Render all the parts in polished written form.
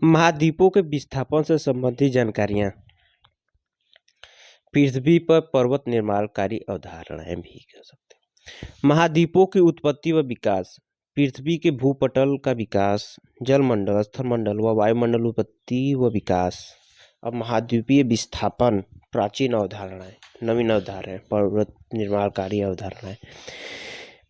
महाद्वीपों के विस्थापन से संबंधित जानकारियाँ। पृथ्वी पर पर्वत निर्माणकारी अवधारणाएं भी कह सकते हैं। महाद्वीपों की उत्पत्ति व विकास। पृथ्वी के भूपटल का विकास, जलमंडल, स्थलमंडल व वायुमंडल उत्पत्ति व विकास। अब महाद्वीपीय विस्थापन प्राचीन अवधारणाएं, नवीन अवधारणाएं, पर्वत निर्माणकारी अवधारणाएं।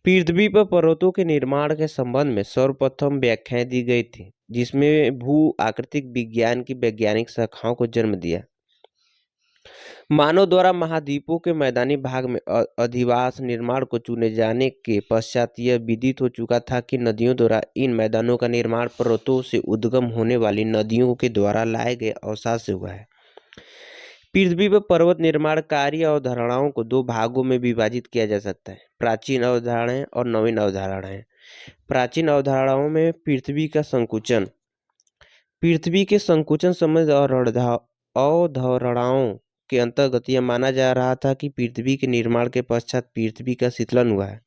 पृथ्वी पर पर्वतों के निर्माण के संबंध में सर्वप्रथम व्याख्याएं दी गई थी, जिसमें भू आकृतिक विज्ञान की वैज्ञानिक शाखाओं को जन्म दिया। मानव द्वारा महाद्वीपों के मैदानी भाग में अधिवास निर्माण को चुने जाने के पश्चात यह विदित हो चुका था कि नदियों द्वारा इन मैदानों का निर्माण पर्वतों से उद्गम होने वाली नदियों के द्वारा लाए गए अवसाद से हुआ है। पृथ्वी पर पर्वत निर्माणकारी अवधारणाओं को दो भागों में विभाजित किया जा सकता है, प्राचीन अवधारणाएं और नवीन अवधारणाएं। प्राचीन अवधारणाओं में पृथ्वी का संकुचन। पृथ्वी के संकुचन संबंधी अवधारणाओं के अंतर्गत यह माना जा रहा था कि पृथ्वी के निर्माण के पश्चात पृथ्वी का शीतलन हुआ है,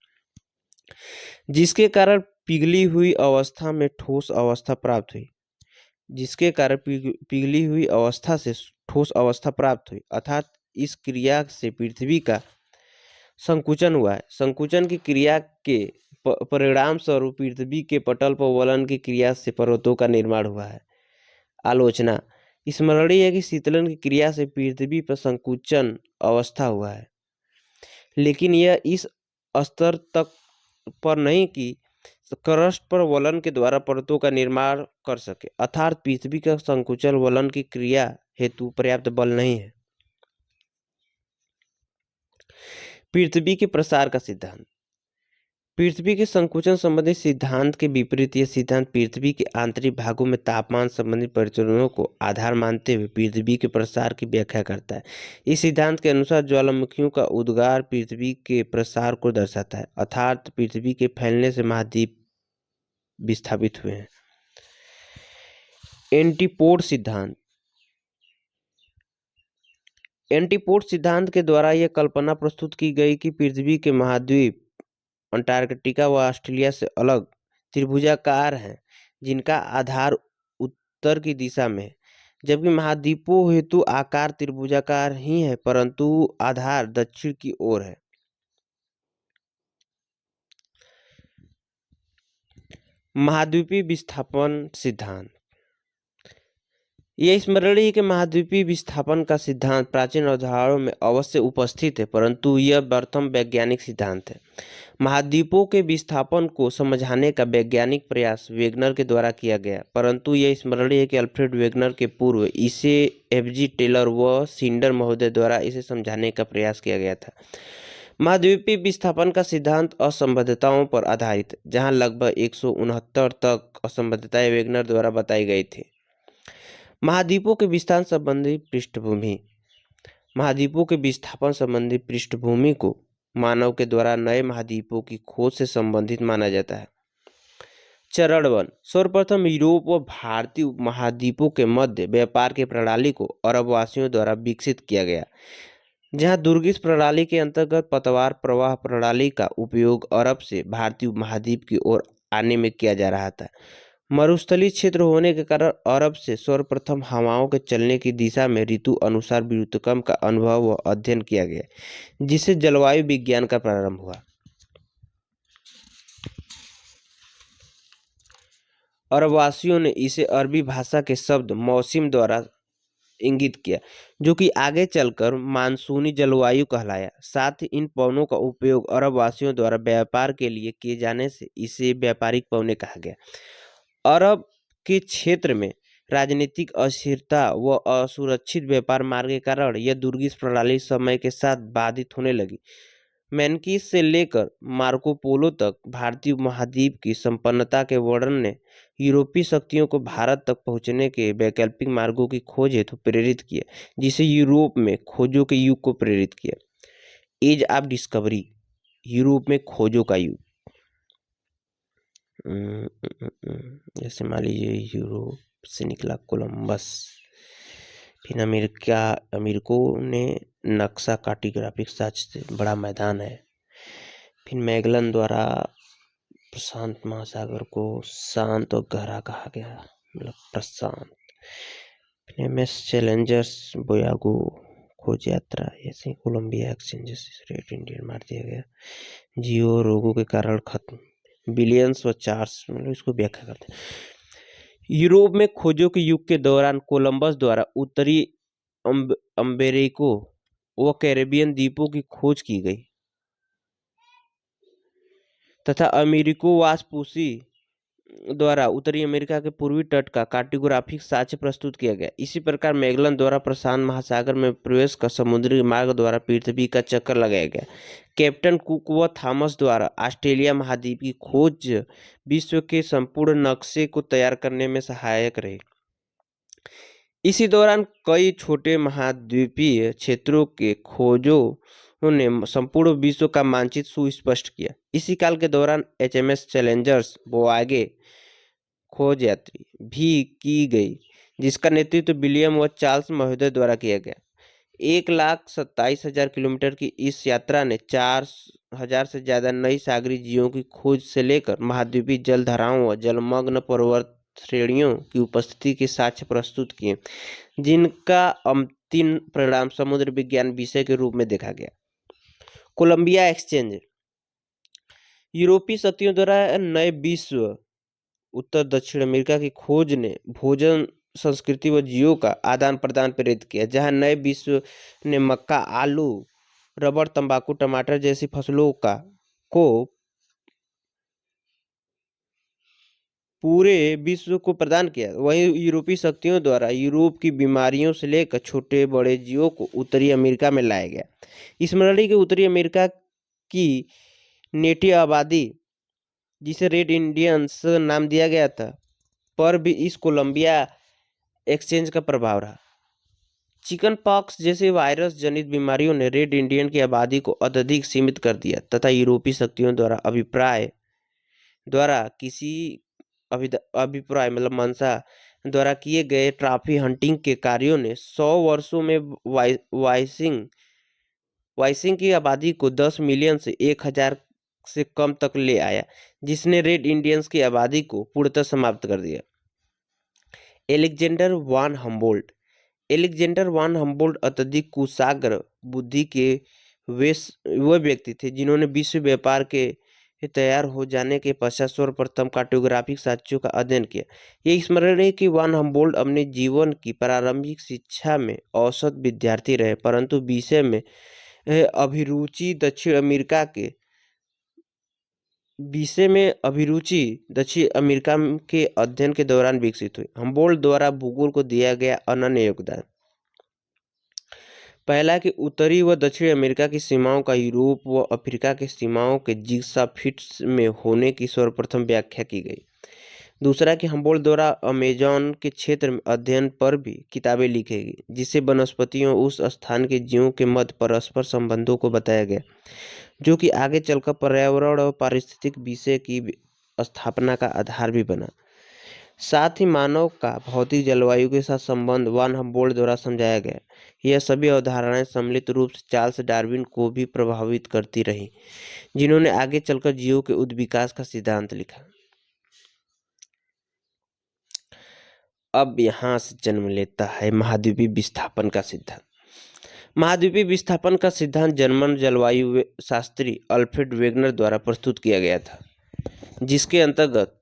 जिसके कारण पिघली हुई अवस्था में ठोस अवस्था प्राप्त हुई। पिघली हुई अवस्था से ठोस अवस्था प्राप्त हुई, अर्थात इस क्रिया से पृथ्वी का संकुचन हुआ है। संकुचन की क्रिया के परिणाम स्वरूप पृथ्वी के पटल पर वलन की क्रिया से पर्वतों का निर्माण हुआ है। आलोचना। स्मरणीय है कि शीतलन की क्रिया से पृथ्वी पर संकुचन अवस्था हुआ है, लेकिन यह इस स्तर तक पर नहीं कि क्रस्ट पर वलन के द्वारा पर्वतों का निर्माण कर सके, अर्थात पृथ्वी का संकुचन वलन की क्रिया हेतु पर्याप्त बल नहीं है। पृथ्वी के प्रसार का सिद्धांत। पृथ्वी के संकुचन संबंधी सिद्धांत के विपरीत यह सिद्धांत पृथ्वी के आंतरिक भागों में तापमान संबंधी परिवर्तनों को आधार मानते हुए पृथ्वी के प्रसार की व्याख्या करता है। इस सिद्धांत के अनुसार ज्वालामुखियों का उद्गार पृथ्वी के प्रसार को दर्शाता है, अर्थात पृथ्वी के फैलने से महाद्वीप विस्थापित हुए हैं। एंटीपोड सिद्धांत। एंटीपोड सिद्धांत के द्वारा यह कल्पना प्रस्तुत की गई कि पृथ्वी के महाद्वीप अंटार्कटिका व ऑस्ट्रेलिया से अलग त्रिभुजाकार हैं, जिनका आधार उत्तर की दिशा में है, जबकि महाद्वीपों हेतु आकार त्रिभुजाकार ही है, परंतु आधार दक्षिण की ओर है। महाद्वीपीय विस्थापन सिद्धांत। यह स्मरणीय है कि महाद्वीपीय विस्थापन का सिद्धांत प्राचीन अवधारणाओं में अवश्य उपस्थित है, परंतु यह प्रथम वैज्ञानिक सिद्धांत है। महाद्वीपों के विस्थापन को समझाने का वैज्ञानिक प्रयास वेगनर के द्वारा किया गया, परंतु यह स्मरणीय है कि अल्फ्रेड वेगनर के पूर्व इसे एफ.जी. टेलर व सिंडर महोदय द्वारा इसे समझाने का प्रयास किया गया था। महाद्वीपीय विस्थापन का सिद्धांत असंबद्धताओं पर आधारित है, जहां लगभग 169 तक असंबद्धताएं वेगनर द्वारा बताई गई थी। महाद्वीपों के विस्तार संबंधी पृष्ठभूमि। महाद्वीपों के विस्थापन संबंधी पृष्ठभूमि को मानव के द्वारा नए महाद्वीपों की खोज से संबंधित माना जाता है। चरण 1। सर्वप्रथम यूरोप व भारतीय महाद्वीपों के मध्य व्यापार की प्रणाली को अरबवासियों द्वारा विकसित किया गया, जहां दुर्गिस प्रणाली के अंतर्गत पतवार प्रवाह प्रणाली का उपयोग अरब से भारतीय महाद्वीप की ओर आने में किया जा रहा था। मरुस्थलीय क्षेत्र होने के कारण अरब से सर्वप्रथम हवाओं के चलने की दिशा में ऋतु अनुसार व्युत्क्रम का अनुभव व अध्ययन किया गया, जिससे जलवायु विज्ञान का प्रारंभ हुआ। अरबवासियों ने इसे अरबी भाषा के शब्द मौसम द्वारा इंगित किया, जो कि आगे चलकर मानसूनी जलवायु कहलाया। साथ ही इन पवनों का उपयोग अरबवासियों द्वारा व्यापार के लिए किए जाने से इसे व्यापारिक पवने कहा गया। अरब के क्षेत्र में राजनीतिक अस्थिरता व असुरक्षित व्यापार मार्ग के कारण यह दुर्गिस प्रणाली समय के साथ बाधित होने लगी। मैनकिस से लेकर मार्को पोलो तक भारतीय महाद्वीप की संपन्नता के वर्णन ने यूरोपीय शक्तियों को भारत तक पहुंचने के वैकल्पिक मार्गों की खोज हेतु प्रेरित किया, जिसे यूरोप में खोजों के युग को प्रेरित किया। एज ऑफ डिस्कवरी, यूरोप में खोजों का युग। जैसे मान लीजिए यूरोप से निकला कोलंबस, फिर अमेरिकों ने नक्शा कार्टोग्राफिक सर्च से बड़ा मैदान है, फिर मैगलन द्वारा प्रशांत महासागर को शांत और गहरा कहा गया, मतलब प्रशांत। एमएस चैलेंजर्स बोयागो खोज यात्रा, ऐसे कोलंबिया एक्सचेंजेस रेट इंडियन मार दिया गया। जियो रोगों के कारण खत्म, बिलियंस व चार्ज, मतलब इसको व्याख्या करते हैं। यूरोप में खोजों के युग के दौरान कोलंबस द्वारा उत्तरी अमेरिको व कैरेबियन द्वीपों की खोज की गई तथा अमेरिको वासपूसी द्वारा उत्तरी अमेरिका के पूर्वी तट का कार्टोग्राफिक साक्ष्य प्रस्तुत किया गया। इसी प्रकार मैगलन द्वारा प्रशांत महासागर में प्रवेश का समुद्री मार्ग द्वारा पृथ्वी का चक्कर लगाया गया। कैप्टन कुक व थॉमस द्वारा ऑस्ट्रेलिया महाद्वीप की खोज विश्व के संपूर्ण नक्शे को तैयार करने में सहायक रही। इसी दौरान कई छोटे महाद्वीपीय क्षेत्रों के खोजों ने संपूर्ण विश्व का मानचित्र सुस्पष्ट किया। इसी काल के दौरान एचएमएस चैलेंजर्स बोआगे खोज यात्री भी की गई, जिसका नेतृत्व विलियम व चार्ल्स महोदय द्वारा किया गया। 1,27,000 किलोमीटर की इस यात्रा ने 4,000 से ज्यादा नई सागरीय जीवों की खोज से लेकर महाद्वीपीय जलधाराओं व जलमग्न पर्वत श्रेणियों की उपस्थिति के साक्ष्य प्रस्तुत किए, जिनका अंतिम परिणाम समुद्र विज्ञान विषय के रूप में देखा गया। कोलंबिया एक्सचेंज यूरोपीय शक्तियों द्वारा नए विश्व उत्तर दक्षिण अमेरिका की खोज ने भोजन, संस्कृति व जीवों का आदान प्रदान प्रेरित किया। जहां नए विश्व ने मक्का, आलू, रबर, तंबाकू, टमाटर जैसी फसलों को पूरे विश्व को प्रदान किया, वहीं यूरोपीय शक्तियों द्वारा यूरोप की बीमारियों से लेकर छोटे बड़े जीवों को उत्तरी अमेरिका में लाया गया। स्मरणीय के उत्तरी अमेरिका की नेटिव आबादी, जिसे रेड इंडियंस नाम दिया गया था, पर भी इस कोलंबिया एक्सचेंज का प्रभाव रहा। चिकन पॉक्स जैसे वायरस जनित बीमारियों ने रेड इंडियन की आबादी को अत्यधिक सीमित कर दिया तथा यूरोपीय शक्तियों द्वारा किसी अभिप्राय मतलब मंशा द्वारा किए गए ट्रॉफी हंटिंग के कार्यों ने 100 वर्षों में वाइसिंग की आबादी को 10 मिलियन से 1,000 से कम तक ले आया, जिसने रेड इंडियंस की आबादी को पूर्णतः समाप्त कर दिया। एलेक्जेंडर वान हम्बोल्ट अत्यधिक कुशाग्र बुद्धि के वे व्यक्ति थे, जिन्होंने विश्व व्यापार के तैयार हो जाने के पश्चात सर्वप्रथम कार्टोग्राफिक साक्ष्यों का अध्ययन किया। यह स्मरणीय कि वान हम्बोल्ट अपने जीवन की प्रारंभिक शिक्षा में औसत विद्यार्थी रहे, परंतु विषय में अभिरुचि दक्षिण अमेरिका के अध्ययन के दौरान विकसित हुई। हम्बोल्ट द्वारा भूगोल को दिया गया अनन्य योगदान। पहला कि उत्तरी व दक्षिण अमेरिका की सीमाओं का यूरोप व अफ्रीका की सीमाओं के जिग्सा फिट्स में होने की सर्वप्रथम व्याख्या की गई। दूसरा कि हम्बोल्ट द्वारा अमेजन के क्षेत्र में अध्ययन पर भी किताबें लिखी गई, जिससे वनस्पतियों उस स्थान के जीवों के मध्य परस्पर संबंधों को बताया गया, जो कि आगे चलकर पर्यावरण और पारिस्थितिक विषय की स्थापना का आधार भी बना। साथ ही मानव का भौतिक जलवायु के साथ संबंध वान हम्बोल्ट द्वारा समझाया गया। यह सभी अवधारणाएं सम्मिलित रूप से चार्ल्स डार्विन को भी प्रभावित करती रहीं, जिन्होंने आगे चलकर जीवों के उद्विकास का सिद्धांत लिखा। अब यहाँ से जन्म लेता है महाद्वीपीय विस्थापन का सिद्धांत। महाद्वीपीय विस्थापन का सिद्धांत जर्मन जलवायु शास्त्री अल्फ्रेड वेगनर द्वारा प्रस्तुत किया गया था, जिसके अंतर्गत